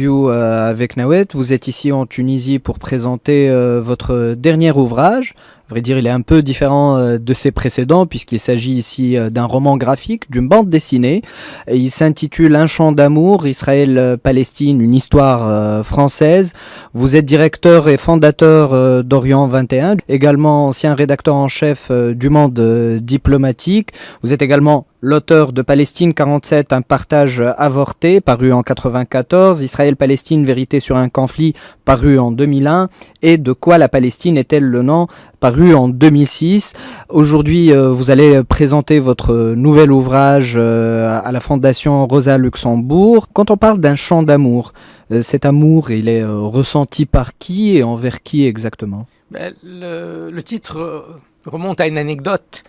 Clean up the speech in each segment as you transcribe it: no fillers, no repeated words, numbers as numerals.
Avec Nawet, vous êtes ici en Tunisie pour présenter votre dernier ouvrage. À vrai dire, il est un peu différent de ses précédents puisqu'il s'agit ici d'un roman graphique, d'une bande dessinée. Et il s'intitule Un chant d'amour, Israël-Palestine, une histoire française. Vous êtes directeur et fondateur d'Orient 21, également ancien rédacteur en chef du Monde diplomatique. Vous êtes également l'auteur de Palestine 47, un partage avorté, paru en 94, Israël-Palestine, vérité sur un conflit, paru en 2001, et De quoi la Palestine est-elle le nom, paru en 2006. Aujourd'hui, vous allez présenter votre nouvel ouvrage à la Fondation Rosa Luxembourg. Quand on parle d'un chant d'amour, cet amour, il est ressenti par qui et envers qui exactement ? Le titre remonte à une anecdote.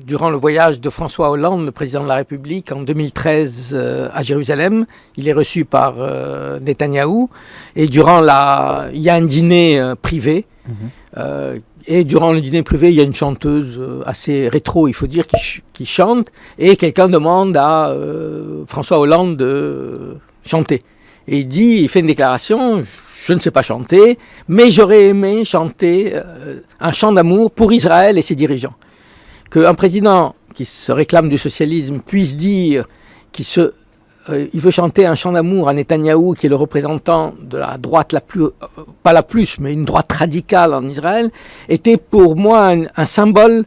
Durant le voyage de François Hollande, le président de la République, en 2013 à Jérusalem, il est reçu par Netanyahou et il y a un dîner privé. Et durant le dîner privé, il y a une chanteuse assez rétro, il faut dire, qui chante, et quelqu'un demande à François Hollande de chanter. Et il fait une déclaration: je ne sais pas chanter, mais j'aurais aimé chanter un chant d'amour pour Israël et ses dirigeants. Qu'un président qui se réclame du socialisme puisse dire qu'il veut chanter un chant d'amour à Netanyahou, qui est le représentant de la droite pas la plus, mais une droite radicale en Israël, était pour moi un symbole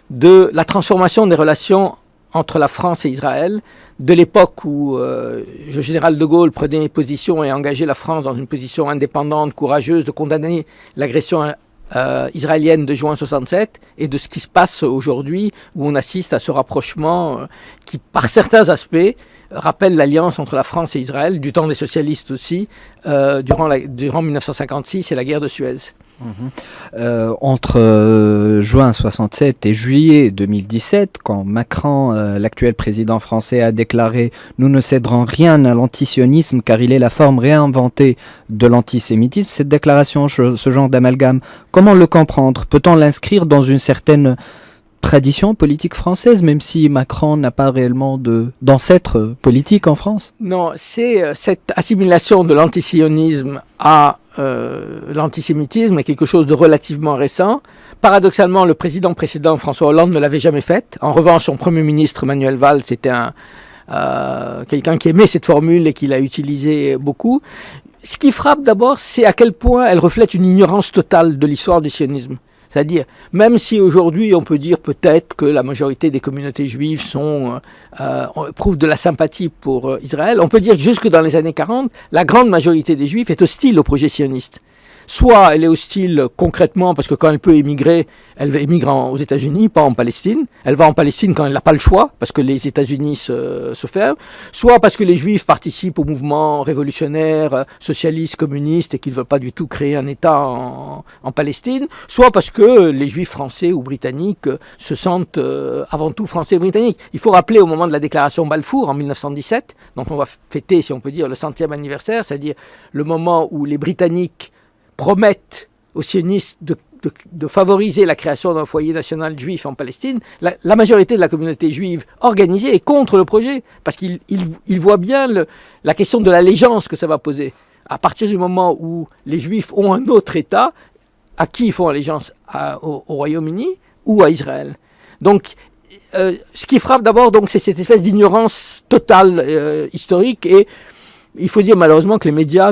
de la transformation des relations entre la France et Israël, de l'époque où le général de Gaulle prenait position et engageait la France dans une position indépendante, courageuse, de condamner l'agression israélienne de juin 67, et de ce qui se passe aujourd'hui, où on assiste à ce rapprochement qui, par certains aspects, rappelle l'alliance entre la France et Israël, du temps des socialistes aussi, durant 1956 et la guerre de Suez. Entre juin 67 et juillet 2017, quand Macron, l'actuel président français, a déclaré « Nous ne céderons rien à l'antisionisme car il est la forme réinventée de l'antisémitisme », cette déclaration, ce genre d'amalgame, comment le comprendre ? Peut-on l'inscrire dans une certaine tradition politique française, même si Macron n'a pas réellement d'ancêtre politique en France ? Non, c'est cette assimilation de l'antisionisme à l'antisémitisme est quelque chose de relativement récent. Paradoxalement, le président précédent, François Hollande, ne l'avait jamais faite. En revanche, son premier ministre, Manuel Valls, c'était quelqu'un qui aimait cette formule et qui l'a utilisée beaucoup. Ce qui frappe d'abord, c'est à quel point elle reflète une ignorance totale de l'histoire du sionisme. C'est-à-dire, même si aujourd'hui on peut dire peut-être que la majorité des communautés juives prouvent de la sympathie pour Israël, on peut dire que jusque dans les années 40, la grande majorité des juifs est hostile au projet sioniste. Soit elle est hostile concrètement parce que quand elle peut émigrer, elle émigre aux États-Unis, pas en Palestine. Elle va en Palestine quand elle n'a pas le choix parce que les États-Unis se ferment. Soit parce que les Juifs participent au mouvement révolutionnaire, socialiste, communiste et qu'ils ne veulent pas du tout créer un État en Palestine. Soit parce que les Juifs français ou britanniques se sentent avant tout français et britanniques. Il faut rappeler au moment de la déclaration Balfour en 1917, dont on va fêter, si on peut dire, le 100e anniversaire, c'est-à-dire le moment où les Britanniques promettent aux sionistes de favoriser la création d'un foyer national juif en Palestine, la majorité de la communauté juive organisée est contre le projet, parce qu'ils voient bien la question de l'allégeance que ça va poser. À partir du moment où les juifs ont un autre État, à qui ils font allégeance ? Au Royaume-Uni ou à Israël ? Donc, ce qui frappe d'abord, donc, c'est cette espèce d'ignorance totale historique, et il faut dire malheureusement que les médias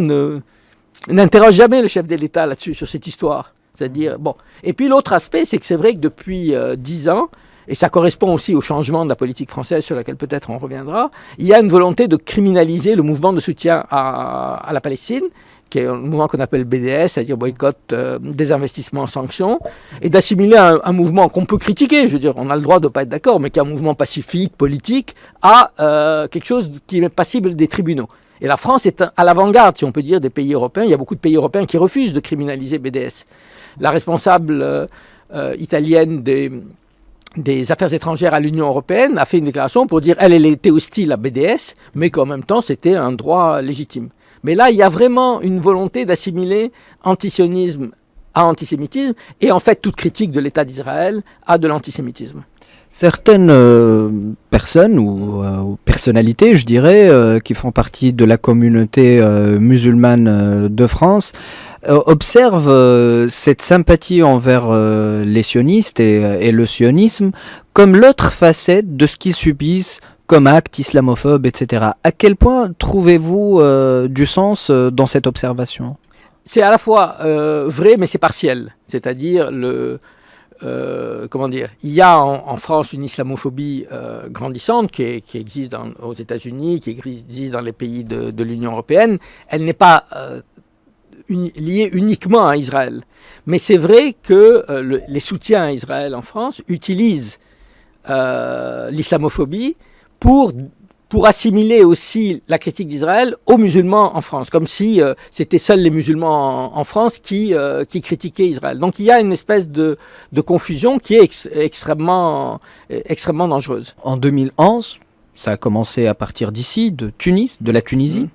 n'interroge jamais le chef de l'État là-dessus, sur cette histoire. C'est-à-dire, bon. Et puis l'autre aspect, c'est que c'est vrai que depuis 10 ans, et ça correspond aussi au changement de la politique française sur laquelle peut-être on reviendra, il y a une volonté de criminaliser le mouvement de soutien à la Palestine, qui est un mouvement qu'on appelle BDS, c'est-à-dire boycott, désinvestissement, sanctions, et d'assimiler un mouvement qu'on peut critiquer, je veux dire, on a le droit de ne pas être d'accord, mais qui est un mouvement pacifique, politique, à quelque chose qui est passible des tribunaux. Et la France est à l'avant-garde, si on peut dire, des pays européens. Il y a beaucoup de pays européens qui refusent de criminaliser BDS. La responsable italienne des affaires étrangères à l'Union européenne a fait une déclaration pour dire qu'elle était hostile à BDS, mais qu'en même temps, c'était un droit légitime. Mais là, il y a vraiment une volonté d'assimiler antisionisme à antisémitisme, et en fait, toute critique de l'État d'Israël à de l'antisémitisme. Certaines personnes ou personnalités, je dirais, qui font partie de la communauté musulmane de France, observent cette sympathie envers les sionistes et le sionisme comme l'autre facette de ce qu'ils subissent comme actes islamophobes, etc. À quel point trouvez-vous du sens dans cette observation? C'est à la fois vrai, mais c'est partiel. C'est-à-dire, comment dire, il y a en France une islamophobie grandissante qui existe aux États-Unis, qui existe dans les pays de l'Union européenne. Elle n'est pas liée uniquement à Israël. Mais c'est vrai que les soutiens à Israël en France utilisent l'islamophobie pour assimiler aussi la critique d'Israël aux musulmans en France, comme si c'était seuls les musulmans en France qui critiquaient Israël. Donc il y a une espèce de confusion qui est extrêmement dangereuse. En 2011, ça a commencé à partir d'ici, de la Tunisie,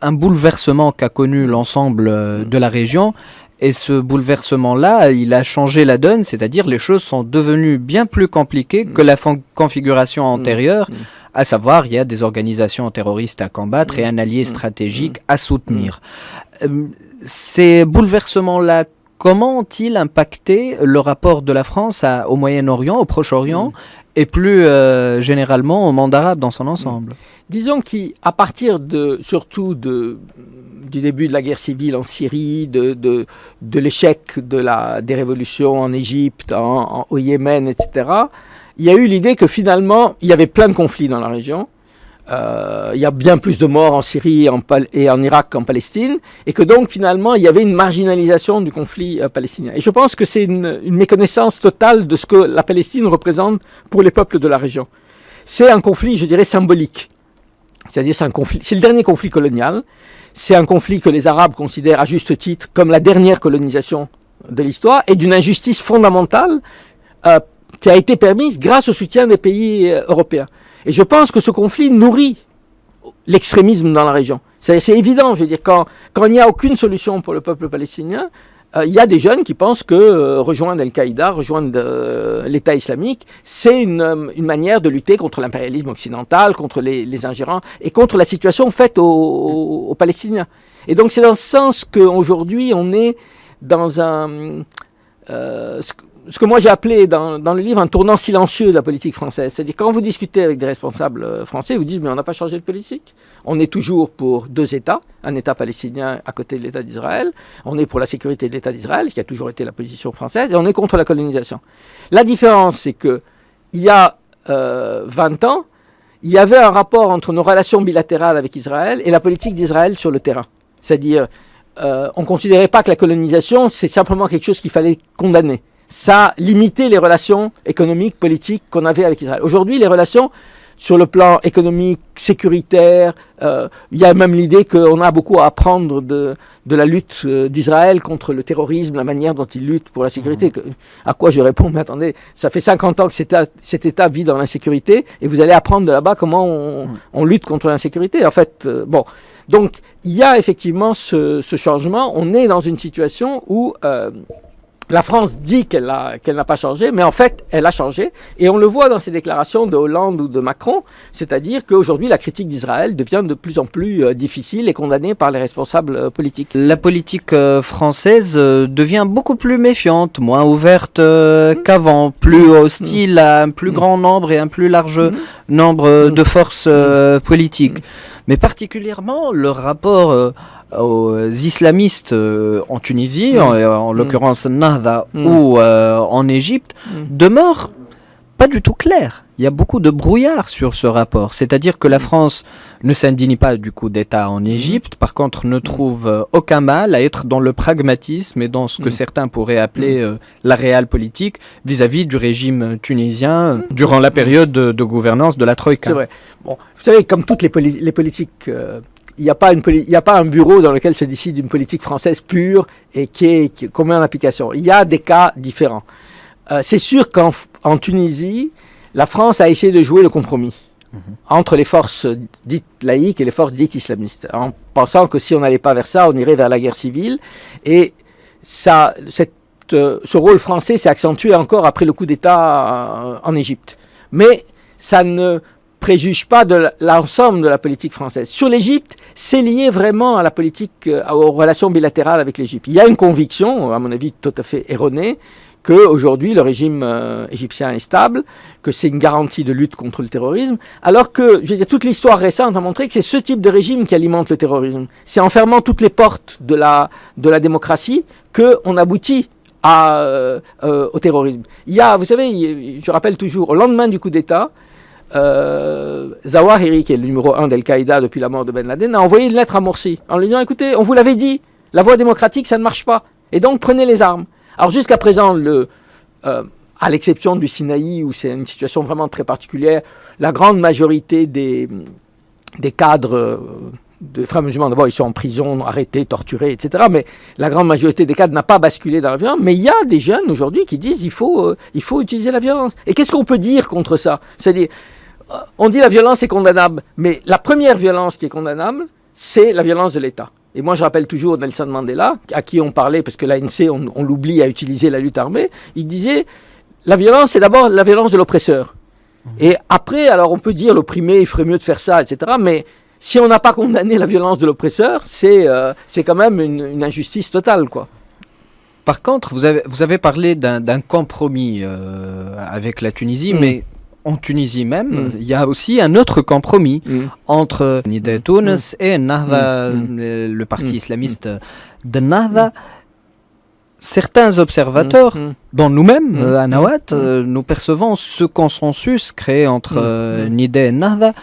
un bouleversement qu'a connu l'ensemble de la région. Et ce bouleversement-là, il a changé la donne, c'est-à-dire les choses sont devenues bien plus compliquées que la configuration antérieure, à savoir il y a des organisations terroristes à combattre et un allié stratégique à soutenir. Ces bouleversements-là, comment ont-ils impacté le rapport de la France au Moyen-Orient, au Proche-Orient et plus généralement au monde arabe dans son ensemble? Disons qu'à partir surtout du début de la guerre civile en Syrie, de l'échec des révolutions en Égypte, au Yémen, etc., il y a eu l'idée que finalement, il y avait plein de conflits dans la région. Il y a bien plus de morts en Syrie et en Irak qu'en Palestine, et que donc finalement, il y avait une marginalisation du conflit palestinien. Et je pense que c'est une méconnaissance totale de ce que la Palestine représente pour les peuples de la région. C'est un conflit, je dirais, symbolique. C'est-à-dire c'est le dernier conflit colonial. C'est un conflit que les Arabes considèrent à juste titre comme la dernière colonisation de l'histoire et d'une injustice fondamentale qui a été permise grâce au soutien des pays européens. Et je pense que ce conflit nourrit l'extrémisme dans la région. C'est évident, je veux dire, quand il n'y a aucune solution pour le peuple palestinien, il y a des jeunes qui pensent que rejoindre Al-Qaïda, rejoindre l'État islamique, c'est une manière de lutter contre l'impérialisme occidental, contre les ingérents et contre la situation faite aux Palestiniens. Et donc c'est dans ce sens qu'aujourd'hui on est dans ce que moi j'ai appelé dans le livre un tournant silencieux de la politique française. C'est-à-dire quand vous discutez avec des responsables français, ils vous disent mais on n'a pas changé de politique. On est toujours pour deux États, un État palestinien à côté de l'État d'Israël. On est pour la sécurité de l'État d'Israël, ce qui a toujours été la position française, et on est contre la colonisation. La différence, c'est que il y a 20 ans, il y avait un rapport entre nos relations bilatérales avec Israël et la politique d'Israël sur le terrain. C'est-à-dire, on ne considérait pas que la colonisation, c'est simplement quelque chose qu'il fallait condamner. Ça limitait les relations économiques, politiques qu'on avait avec Israël. Aujourd'hui, les relations sur le plan économique, sécuritaire, il y a même l'idée qu'on a beaucoup à apprendre de la lutte d'Israël contre le terrorisme, la manière dont il lutte pour la sécurité. À quoi je réponds, mais attendez, ça fait 50 ans que cet État vit dans l'insécurité et vous allez apprendre de là-bas comment on lutte contre l'insécurité. En fait, bon. Donc, il y a effectivement ce changement. On est dans une situation où la France dit qu'elle n'a pas changé, mais en fait, elle a changé. Et on le voit dans ces déclarations de Hollande ou de Macron, c'est-à-dire qu'aujourd'hui, la critique d'Israël devient de plus en plus difficile et condamnée par les responsables politiques. La politique française devient beaucoup plus méfiante, moins ouverte qu'avant, plus hostile à un plus grand nombre et un plus large nombre de forces politiques. Mais particulièrement, le rapport aux islamistes en Tunisie, en l'occurrence Nahda, ou en Égypte, demeure pas du tout clair. Il y a beaucoup de brouillard sur ce rapport. C'est-à-dire que la France ne s'indigne pas du coup d'État en Égypte, par contre ne trouve aucun mal à être dans le pragmatisme et dans ce que certains pourraient appeler la réelle politique vis-à-vis du régime tunisien durant la période de gouvernance de la Troïka. C'est vrai. Bon, vous savez, comme toutes les politiques... il n'y a pas un bureau dans lequel se décide une politique française pure et qu'on met en application. Il y a des cas différents. C'est sûr qu'en Tunisie, la France a essayé de jouer le compromis entre les forces dites laïques et les forces dites islamistes, en pensant que si on n'allait pas vers ça, on irait vers la guerre civile. Et cette ce rôle français s'est accentué encore après le coup d'État en Égypte. Mais ça ne préjuge pas de l'ensemble de la politique française. Sur l'Égypte, c'est lié vraiment à la politique, aux relations bilatérales avec l'Égypte. Il y a une conviction, à mon avis tout à fait erronée, qu'aujourd'hui le régime égyptien est stable, que c'est une garantie de lutte contre le terrorisme, alors que je veux dire, toute l'histoire récente a montré que c'est ce type de régime qui alimente le terrorisme. C'est en fermant toutes les portes de la démocratie qu'on aboutit au terrorisme. Il y a, vous savez, je rappelle toujours, au lendemain du coup d'État, Zawahiri, qui est le numéro 1 d'Al-Qaïda depuis la mort de Ben Laden, a envoyé une lettre à Morsi en lui disant, écoutez, on vous l'avait dit, la voie démocratique, ça ne marche pas, et donc prenez les armes. Alors jusqu'à présent, à l'exception du Sinaï, où c'est une situation vraiment très particulière, la grande majorité des cadres de frères musulmans, d'abord ils sont en prison, arrêtés, torturés, etc. Mais la grande majorité des cadres n'a pas basculé dans la violence. Mais il y a des jeunes aujourd'hui qui disent il faut utiliser la violence. Et qu'est-ce qu'on peut dire contre ça? C'est-à-dire, on dit la violence est condamnable, mais la première violence qui est condamnable, c'est la violence de l'État. Et moi, je rappelle toujours Nelson Mandela, à qui on parlait, parce que l'ANC, on l'oublie à utiliser la lutte armée, il disait, la violence, c'est d'abord la violence de l'oppresseur. Et après, alors on peut dire l'opprimé, il ferait mieux de faire ça, etc. Mais si on n'a pas condamné la violence de l'oppresseur, c'est quand même une injustice totale, quoi. Par contre, vous avez parlé d'un compromis avec la Tunisie, mais en Tunisie même, il y a aussi un autre compromis entre Nida Tounes et Nahda, le parti islamiste de Nahda. Certains observateurs, dont nous-mêmes, à Nawat, nous percevons ce consensus créé entre Nida et Nahda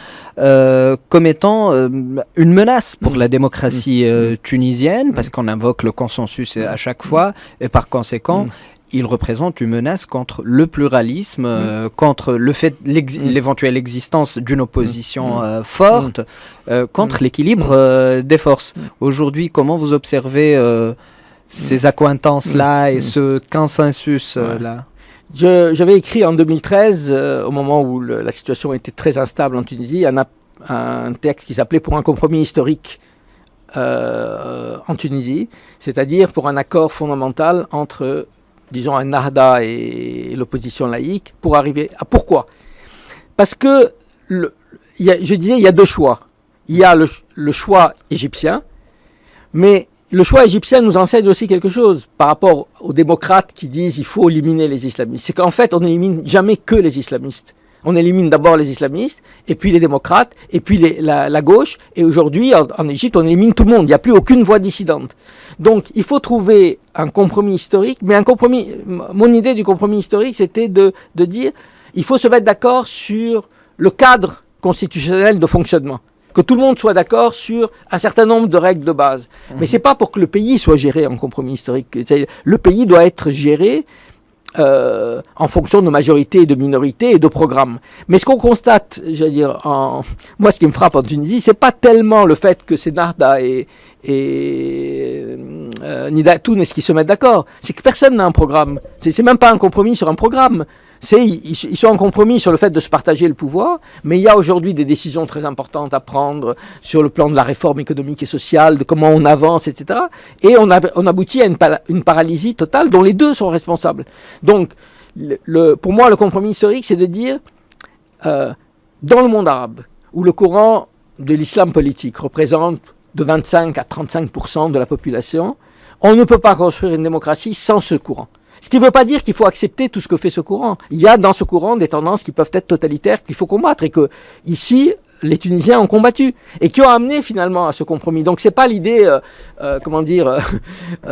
comme étant une menace pour la démocratie tunisienne, parce qu'on invoque le consensus à chaque fois, et par conséquent, il représente une menace contre le pluralisme, contre le fait l'éventuelle existence d'une opposition forte, contre l'équilibre des forces. Aujourd'hui, comment vous observez ces accointances-là et ce consensus-là? J'avais écrit en 2013, au moment où la situation était très instable en Tunisie, un texte qui s'appelait « Pour un compromis historique en Tunisie », c'est-à-dire pour un accord fondamental entre, disons, un Nahda et l'opposition laïque, pour arriver à... Pourquoi? Parce que, je disais, il y a deux choix. Il y a le choix égyptien, mais le choix égyptien nous enseigne aussi quelque chose par rapport aux démocrates qui disent qu'il faut éliminer les islamistes. C'est qu'en fait, on n'élimine jamais que les islamistes. On élimine d'abord les islamistes, et puis les démocrates, et puis la gauche. Et aujourd'hui, en Égypte, on élimine tout le monde. Il n'y a plus aucune voix dissidente. Donc, il faut trouver un compromis historique. Mais un compromis, mon idée du compromis historique, c'était de dire il faut se mettre d'accord sur le cadre constitutionnel de fonctionnement. Que tout le monde soit d'accord sur un certain nombre de règles de base. Mais ce n'est pas pour que le pays soit géré en compromis historique. Le pays doit être géré en fonction de majorité et de minorité et de programme. Mais ce qu'on constate, j'allais dire, moi ce qui me frappe en Tunisie, c'est pas tellement le fait que c'est Nahda et Nida Tounes qui se mettent d'accord, c'est que personne n'a un programme. C'est même pas un compromis sur un programme. Ils sont en compromis sur le fait de se partager le pouvoir, mais il y a aujourd'hui des décisions très importantes à prendre sur le plan de la réforme économique et sociale, de comment on avance, etc. Et on aboutit à une paralysie totale dont les deux sont responsables. Donc, pour moi, le compromis historique, c'est de dire, dans le monde arabe, où le courant de l'islam politique représente de 25 à 35% de la population, on ne peut pas construire une démocratie sans ce courant. Ce qui ne veut pas dire qu'il faut accepter tout ce que fait ce courant. Il y a dans ce courant des tendances qui peuvent être totalitaires qu'il faut combattre et que ici les Tunisiens ont combattu et qui ont amené finalement à ce compromis. Donc c'est pas l'idée,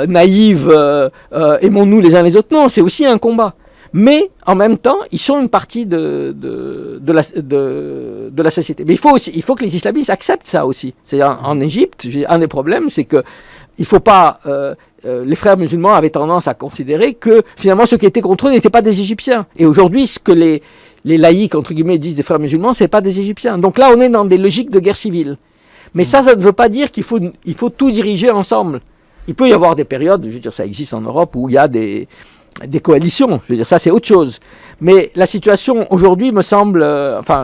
naïve, aimons-nous les uns les autres. Non, c'est aussi un combat. Mais en même temps, ils sont une partie de la société. Mais il faut que les islamistes acceptent ça aussi. C'est-à-dire en Égypte, un des problèmes, c'est que il faut pas. Les frères musulmans avaient tendance à considérer que finalement ceux qui étaient contre eux n'étaient pas des Égyptiens. Et aujourd'hui, ce que les laïcs, entre guillemets, disent des frères musulmans, c'est pas des Égyptiens. Donc là, on est dans des logiques de guerre civile. Mais ça ne veut pas dire qu'il faut tout diriger ensemble. Il peut y avoir des périodes, je veux dire, ça existe en Europe, où il y a des coalitions. Je veux dire, ça c'est autre chose. Mais la situation aujourd'hui me semble,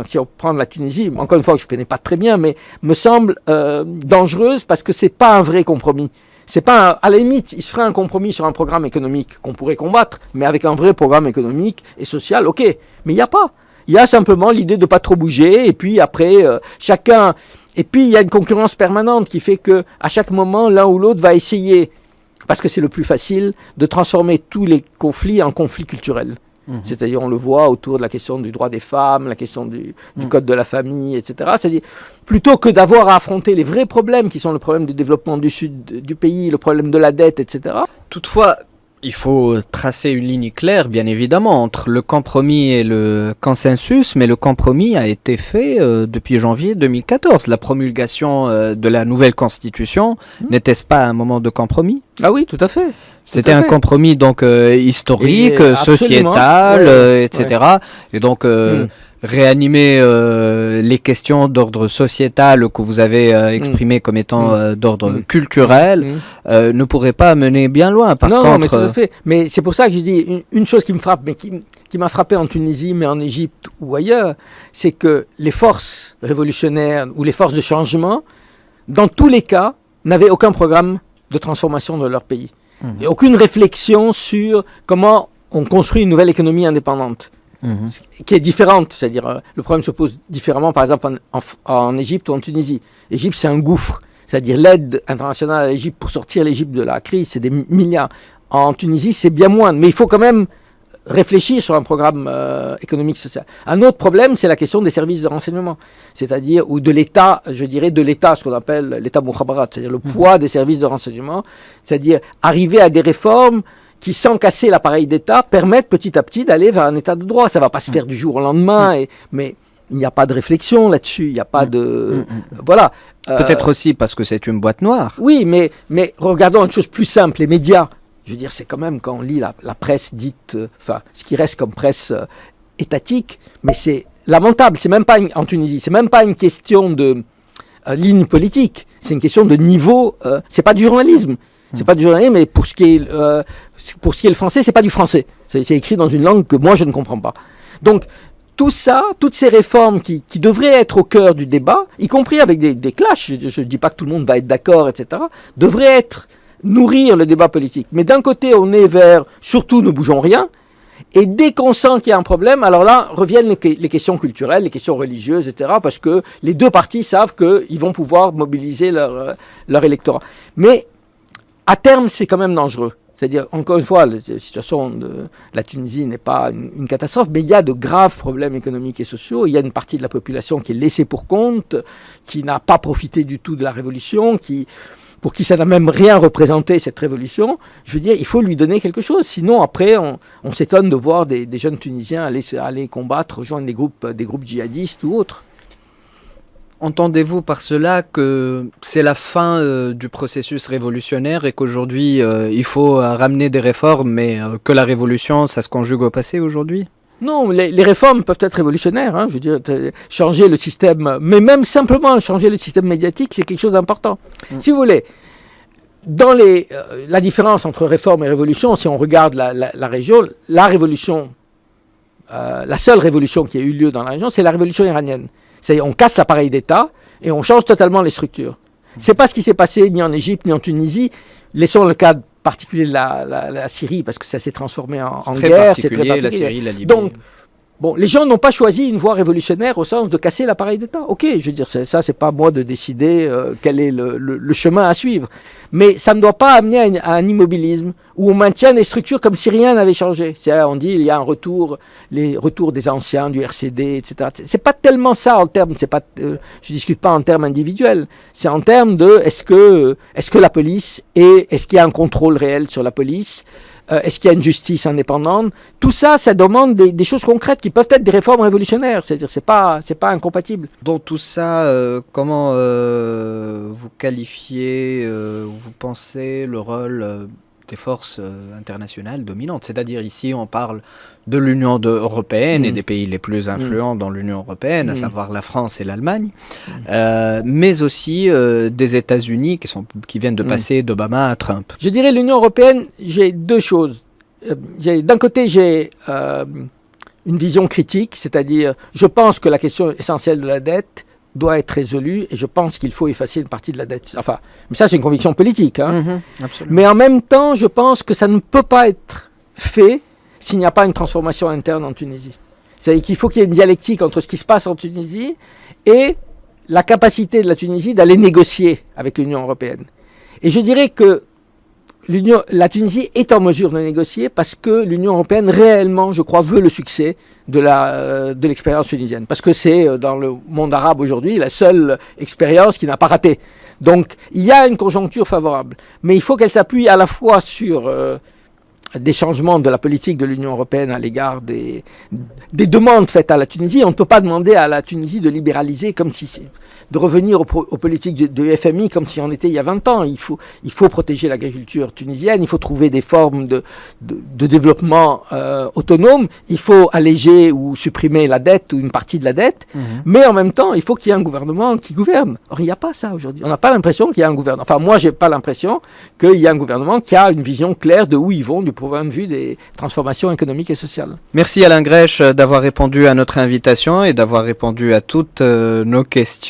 si on prend la Tunisie, encore une fois, je ne connais pas très bien, mais me semble dangereuse parce que c'est pas un vrai compromis. C'est pas à la limite, il se ferait un compromis sur un programme économique qu'on pourrait combattre, mais avec un vrai programme économique et social, ok. Mais il n'y a pas. Il y a simplement l'idée de ne pas trop bouger, et puis après, chacun... Et puis il y a une concurrence permanente qui fait que à chaque moment, l'un ou l'autre va essayer, parce que c'est le plus facile, de transformer tous les conflits en conflits culturels. C'est-à-dire, on le voit autour de la question du droit des femmes, la question du code de la famille, etc. C'est-à-dire, plutôt que d'avoir à affronter les vrais problèmes qui sont le problème du développement du sud du pays, le problème de la dette, etc. Toutefois, il faut tracer une ligne claire, bien évidemment, entre le compromis et le consensus, mais le compromis a été fait depuis janvier 2014. La promulgation de la nouvelle constitution, n'était-ce pas un moment de compromis? Ah oui, tout à fait. C'était un compromis donc historique, sociétal, etc. Et donc réanimer les questions d'ordre sociétal que vous avez exprimées comme étant d'ordre culturel ne pourrait pas mener bien loin. Par contre, non, mais tout à fait. Mais c'est pour ça que je dis une chose qui me frappe, mais qui m'a frappé en Tunisie, mais en Égypte ou ailleurs, c'est que les forces révolutionnaires ou les forces de changement, dans tous les cas, n'avaient aucun programme de transformation de leur pays. Et aucune réflexion sur comment on construit une nouvelle économie indépendante, qui est différente. C'est-à-dire, le problème se pose différemment, par exemple, en Égypte ou en Tunisie. L'Égypte, c'est un gouffre. C'est-à-dire, l'aide internationale à l'Égypte pour sortir l'Égypte de la crise, c'est des milliards. En Tunisie, c'est bien moins. Mais il faut quand même réfléchir sur un programme économique social. Un autre problème, c'est la question des services de renseignement, c'est-à-dire, ou de l'État, je dirais de l'État, ce qu'on appelle l'État mukhabarat, c'est-à-dire le poids des services de renseignement, c'est-à-dire arriver à des réformes qui, sans casser l'appareil d'État, permettent petit à petit d'aller vers un État de droit. Ça ne va pas se faire du jour au lendemain, mais il n'y a pas de réflexion là-dessus, il n'y a pas de... Voilà. Peut-être aussi parce que c'est une boîte noire. Oui, mais regardons une chose plus simple, les médias. Je veux dire, c'est quand même quand on lit la presse dite, enfin, ce qui reste comme presse étatique, mais c'est lamentable. C'est même pas en Tunisie, c'est même pas une question de ligne politique. C'est une question de niveau. C'est pas du journalisme. C'est pas du journalisme, mais pour ce qui est le français, c'est pas du français. C'est écrit dans une langue que moi je ne comprends pas. Donc tout ça, toutes ces réformes qui devraient être au cœur du débat, y compris avec des clashs. Je ne dis pas que tout le monde va être d'accord, etc. Devraient nourrir le débat politique. Mais d'un côté, on est vers surtout ne bougeons rien, et dès qu'on sent qu'il y a un problème, alors là reviennent les questions culturelles, les questions religieuses, etc. Parce que les deux partis savent qu'ils vont pouvoir mobiliser leur électorat. Mais à terme, c'est quand même dangereux. C'est-à-dire, encore une fois, la situation de la Tunisie n'est pas une catastrophe, mais il y a de graves problèmes économiques et sociaux. Il y a une partie de la population qui est laissée pour compte, qui n'a pas profité du tout de la révolution, pour qui ça n'a même rien représenté, cette révolution. Je veux dire, il faut lui donner quelque chose. Sinon, après, on s'étonne de voir des jeunes Tunisiens aller combattre, rejoindre des groupes djihadistes ou autres. Entendez-vous par cela que c'est la fin du processus révolutionnaire et qu'aujourd'hui, il faut ramener des réformes, mais que la révolution, ça se conjugue au passé aujourd'hui ? Non, les réformes peuvent être révolutionnaires. Hein, je veux dire, changer le système, mais même simplement changer le système médiatique, c'est quelque chose d'important. Si vous voulez, dans la différence entre réforme et révolution, si on regarde la région, la seule révolution qui a eu lieu dans la région, c'est la révolution iranienne. C'est-à-dire, on casse l'appareil d'État et on change totalement les structures. C'est pas ce qui s'est passé ni en Égypte ni en Tunisie. Laissons le cas particulier de la Syrie, parce que ça s'est transformé en guerre. C'est très particulier. La Syrie, la Libye. Donc, bon, les gens n'ont pas choisi une voie révolutionnaire au sens de casser l'appareil d'État. Ok, je veux dire, ça, c'est pas moi de décider quel est le chemin à suivre. Mais ça ne doit pas amener à un immobilisme où on maintient les structures comme si rien n'avait changé. On dit il y a les retours des anciens, du RCD, etc. C'est pas tellement ça en termes, je discute pas en termes individuels. C'est en termes de est-ce que la police est-ce qu'il y a un contrôle réel sur la police? Est-ce qu'il y a une justice indépendante? Tout ça, ça demande des choses concrètes qui peuvent être des réformes révolutionnaires. C'est-à-dire, c'est pas incompatible. Dans tout ça, comment vous qualifiez, vous pensez le rôle des forces internationales dominantes? C'est-à-dire ici, on parle de l'Union européenne et des pays les plus influents dans l'Union européenne, à savoir la France et l'Allemagne, mais aussi des États-Unis qui viennent de passer d'Obama à Trump. Je dirais l'Union européenne, j'ai deux choses. D'un côté, j'ai une vision critique, c'est-à-dire je pense que la question essentielle de la dette doit être résolu et je pense qu'il faut effacer une partie de la dette. Enfin, mais ça c'est une conviction politique. Absolument. Mais en même temps, je pense que ça ne peut pas être fait s'il n'y a pas une transformation interne en Tunisie. C'est-à-dire qu'il faut qu'il y ait une dialectique entre ce qui se passe en Tunisie et la capacité de la Tunisie d'aller négocier avec l'Union européenne. Et je dirais que la Tunisie est en mesure de négocier parce que l'Union européenne réellement, je crois, veut le succès de l'expérience tunisienne. Parce que c'est, dans le monde arabe aujourd'hui, la seule expérience qui n'a pas raté. Donc, il y a une conjoncture favorable. Mais il faut qu'elle s'appuie à la fois sur des changements de la politique de l'Union européenne à l'égard des demandes faites à la Tunisie. On ne peut pas demander à la Tunisie de libéraliser de revenir aux politiques de FMI comme si on était il y a 20 ans. Il faut protéger l'agriculture tunisienne, il faut trouver des formes de développement autonome, il faut alléger ou supprimer la dette ou une partie de la dette, mais en même temps, il faut qu'il y ait un gouvernement qui gouverne. Or, il n'y a pas ça aujourd'hui. On n'a pas l'impression qu'il y a un gouvernement. Enfin, moi, je n'ai pas l'impression qu'il y a un gouvernement qui a une vision claire de où ils vont du point de vue des transformations économiques et sociales. Merci Alain Grèche d'avoir répondu à notre invitation et d'avoir répondu à toutes nos questions.